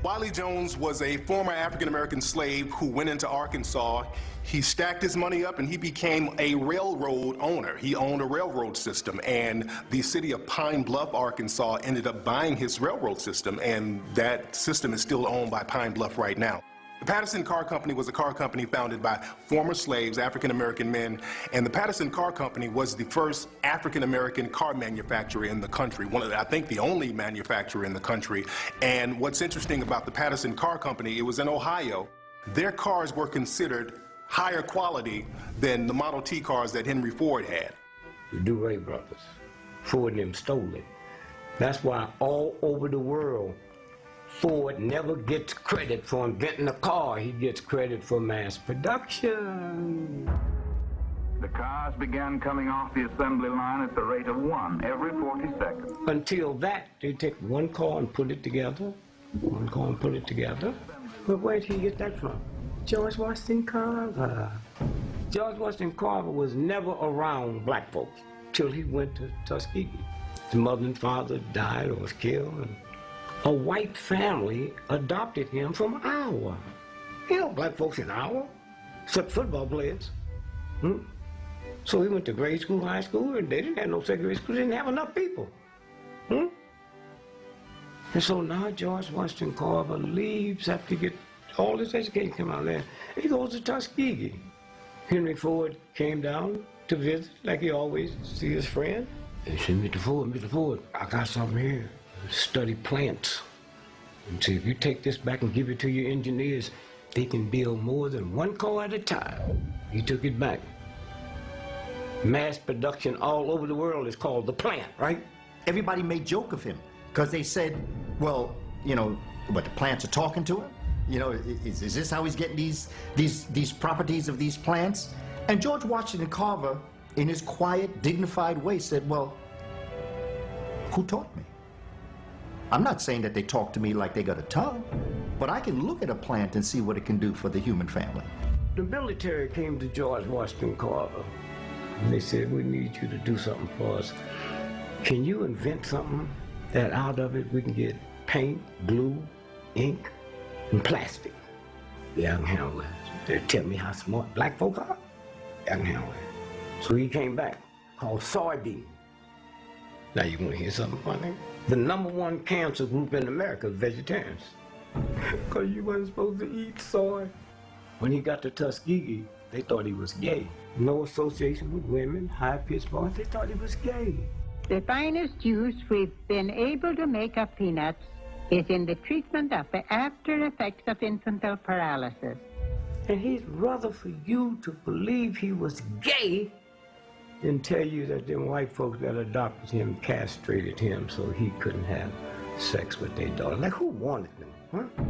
Wiley Jones was a former African-American slave who went into Arkansas. He stacked his money up and he became a railroad owner. He owned a railroad system, and the city of Pine Bluff, Arkansas ended up buying his railroad system, and that system is still owned by Pine Bluff right now. The Patterson Car Company was a car company founded by former slaves, African-American men, and the Patterson Car Company was the first African-American car manufacturer in the country, I think the only manufacturer in the country. And what's interesting about the Patterson Car Company, it was in Ohio. Their cars were considered higher quality than the Model T cars that Henry Ford had. The DeRay brothers, Ford and them stole it. That's why all over the world, Ford never gets credit for inventing a car. He gets credit for mass production. The cars began coming off the assembly line at the rate of 1 every 40 seconds. Until that, they take one car and put it together. One car and put it together. But where did he get that from? George Washington Carver. George Washington Carver was never around black folks till he went to Tuskegee. His mother and father died or was killed. And a white family adopted him from Iowa. You know, black folks in Iowa, except football players. So he went to grade school, high school, and they didn't have no segregated schools. They didn't have enough people. And so now George Washington Carver leaves after he get all his education come out there. He goes to Tuskegee. Henry Ford came down to visit, like he always see his friend. And he said, Mr. Ford, I got something here. Study plants. And so if you take this back and give it to your engineers, they can build more than one car at a time. He took it back. Mass production all over the world is called the plant, right? Everybody made joke of him because they said, well, you know, what, the plants are talking to him? You know, is this how he's getting these properties of these plants? And George Washington Carver, in his quiet, dignified way, said, well, who taught me? I'm not saying that they talk to me like they got a tongue, but I can look at a plant and see what it can do for the human family. The military came to George Washington Carver, and they said, we need you to do something for us. Can you invent something that out of it we can get paint, glue, ink, and plastic? Yeah, I can handle that. They tell me how smart black folk are. I can handle that. So he came back, called soybean. Now you want to hear something funny? The #1 cancer group in America is vegetarians. Because you weren't supposed to eat soy. When he got to Tuskegee, they thought he was gay. No association with women, high-pitched voice, they thought he was gay. The finest use we've been able to make of peanuts is in the treatment of the after effects of infantile paralysis. And he'd rather for you to believe he was gay than tell you that them white folks that adopted him castrated him so he couldn't have sex with their daughter. Like, who wanted them, huh?